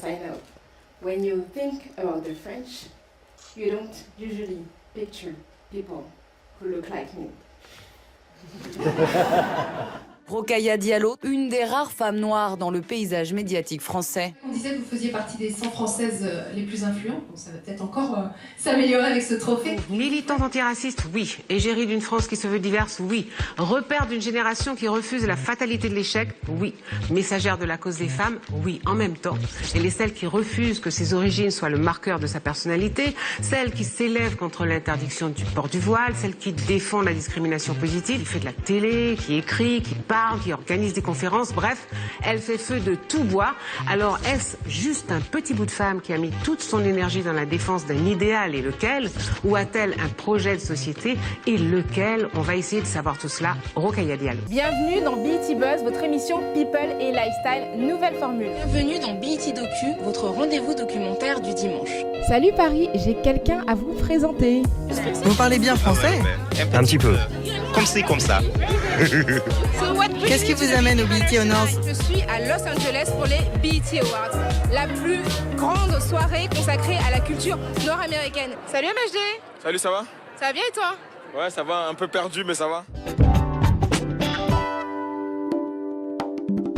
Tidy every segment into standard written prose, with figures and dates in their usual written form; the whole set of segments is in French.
I know. When you think about the French, you don't usually picture people who look like me. Rokhaya Diallo, une des rares femmes noires dans le paysage médiatique français. On disait que vous faisiez partie des 100 Françaises les plus influentes, donc ça va peut-être encore s'améliorer avec ce trophée. Militante antiraciste, oui. Égérie d'une France qui se veut diverse, oui. Repère d'une génération qui refuse la fatalité de l'échec, oui. Messagère de la cause des femmes, oui. En même temps, elle est celle qui refuse que ses origines soient le marqueur de sa personnalité, celle qui s'élève contre l'interdiction du port du voile, celle qui défend la discrimination positive, qui fait de la télé, qui écrit, qui parle, qui organise des conférences, bref, elle fait feu de tout bois. Alors est-ce juste un petit bout de femme qui a mis toute son énergie dans la défense d'un idéal et lequel? Ou a-t-elle un projet de société et lequel? On va essayer de savoir tout cela. Rokhaya Diallo. Bienvenue dans BET Buzz, votre émission People et Lifestyle, nouvelle formule. Bienvenue dans BET Docu, votre rendez-vous documentaire du dimanche. Salut Paris, j'ai quelqu'un à vous présenter. Vous parlez bien français? Un petit peu. Comme ci, comme ça. Qu'est-ce qui vous amène au BET Honors? Je suis à Los Angeles pour les BET Awards, la plus grande soirée consacrée à la culture nord-américaine. Salut MHD. Salut, ça va? Ça va bien et toi? Ouais, ça va, un peu perdu, mais ça va.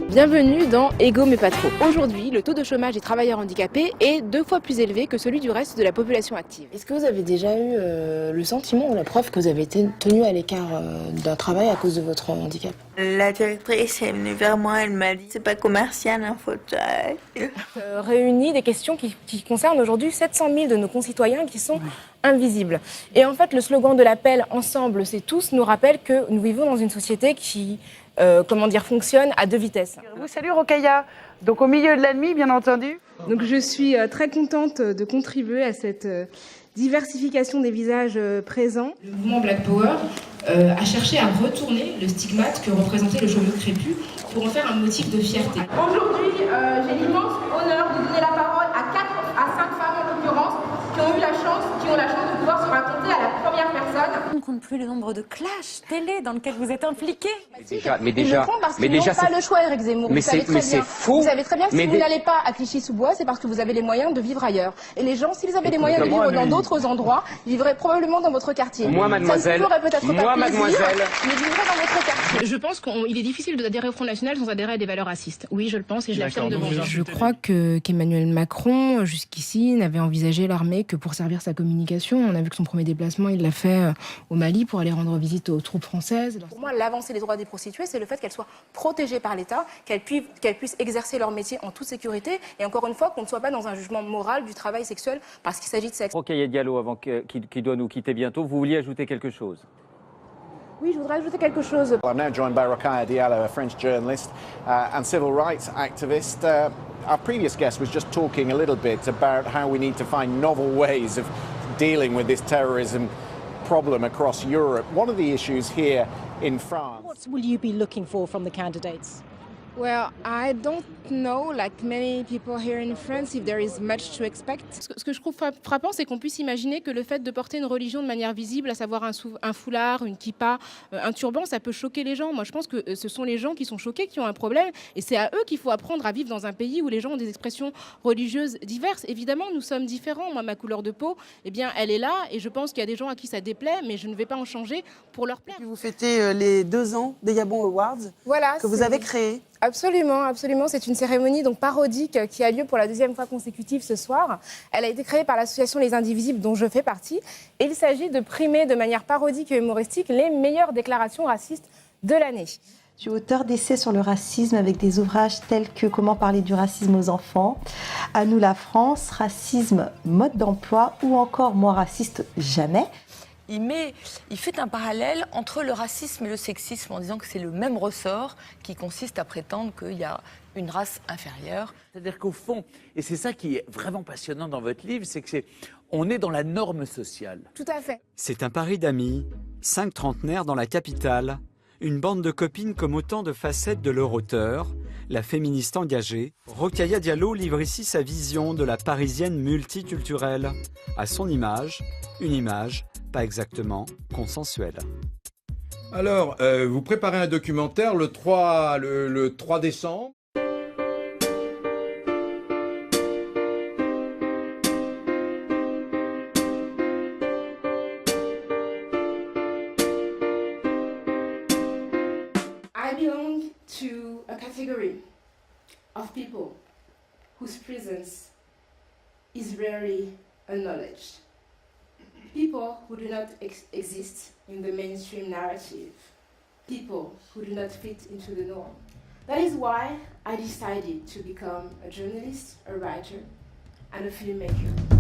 Bienvenue dans Ego mais pas trop. Aujourd'hui, le taux de chômage des travailleurs handicapés est 2 fois plus élevé que celui du reste de la population active. Est-ce que vous avez déjà eu le sentiment ou la preuve que vous avez été tenu à l'écart d'un travail à cause de votre handicap? La directrice est venue vers moi, elle m'a dit c'est pas commercial un fauteuil. Réunit des questions qui concernent aujourd'hui 700 000 de nos concitoyens qui sont invisibles. Et en fait, le slogan de l'appel Ensemble, c'est tous nous rappelle que nous vivons dans une société qui fonctionne à 2 vitesses. Salut Rokhaya, donc au milieu de la nuit bien entendu. Donc je suis très contente de contribuer à cette diversification des visages présents. Le mouvement Black Power a cherché à retourner le stigmate que représentait le cheveu crépus pour en faire un motif de fierté. Aujourd'hui, j'ai l'immense honneur de donner la parole à 4 à 5 femmes en l'occurrence qui ont la chance de pouvoir se raconter à la première personne. On ne compte plus le nombre de clashs télé dans lesquels vous êtes impliqués. Mais déjà, ils n'ont pas le choix, Éric Zemmour. Mais c'est faux. Vous savez très bien que si vous n'allez pas à Clichy-sous-Bois, c'est parce que vous avez les moyens de vivre ailleurs. Et les gens, s'ils avaient les moyens de vivre dans d'autres endroits, ils vivraient probablement dans votre quartier. Moi, mademoiselle, ça ne peut-être pas mademoiselle, mais vivraient dans votre quartier. Je pense qu'il est difficile d'adhérer au Front National sans adhérer à des valeurs racistes. Oui, je le pense et je l'affirme devant vous. Je crois qu'Emmanuel Macron, jusqu'ici, n'avait envisagé l'armée que pour servir sa communication. On a vu que son premier déplacement, il l'a fait au Mali pour aller rendre visite aux troupes françaises. Pour moi, l'avancée des droits des prostituées, c'est le fait qu'elles soient protégées par l'État, qu'elles puissent exercer leur métier en toute sécurité et encore une fois, qu'on ne soit pas dans un jugement moral du travail sexuel parce qu'il s'agit de sexe. Rokhaya Diallo, avant qu'il doit nous quitter bientôt, vous vouliez ajouter quelque chose? Oui, je voudrais ajouter quelque chose. I'm now joined by Rokhaya Diallo, a French journalist and civil rights activist. Our previous guest was just talking a little bit about how we need to find novel ways of dealing with this terrorism problem across Europe. One of the issues here in France. What will you be looking for from the candidates? Well, I don't know, like many people here in France, if there is much to expect. Ce que je trouve frappant, c'est qu'on puisse imaginer que le fait de porter une religion de manière visible, à savoir un foulard, une kippa, un turban, ça peut choquer les gens. Moi, je pense que ce sont les gens qui sont choqués qui ont un problème, et c'est à eux qu'il faut apprendre à vivre dans un pays où les gens ont des expressions religieuses diverses. Évidemment, nous sommes différents. Moi, ma couleur de peau, eh bien, elle est là, et je pense qu'il y a des gens à qui ça déplaît, mais je ne vais pas en changer pour leur plaire. Vous fêtez les 2 ans des Gabon Awards que vous avez créés. Absolument, absolument. C'est une cérémonie donc parodique qui a lieu pour la 2e fois consécutive ce soir. Elle a été créée par l'association Les Indivisibles dont je fais partie. Et il s'agit de primer de manière parodique et humoristique les meilleures déclarations racistes de l'année. Je suis auteure d'essais sur le racisme avec des ouvrages tels que Comment parler du racisme aux enfants, À nous la France, Racisme, mode d'emploi ou encore Moi raciste jamais. Il fait un parallèle entre le racisme et le sexisme en disant que c'est le même ressort qui consiste à prétendre qu'il y a une race inférieure. C'est-à-dire qu'au fond, et c'est ça qui est vraiment passionnant dans votre livre, c'est que on est dans la norme sociale. Tout à fait. C'est un pari d'amis, 5 trentenaires dans la capitale, une bande de copines comme autant de facettes de leur auteur, la féministe engagée. Rokhaya Diallo livre ici sa vision de la Parisienne multiculturelle, à son image, une image pas exactement consensuelle. Alors, vous préparez un documentaire le 3 décembre. category of people whose presence is rarely acknowledged. People who do not exist in the mainstream narrative. People who do not fit into the norm. That is why I decided to become a journalist, a writer, and a filmmaker.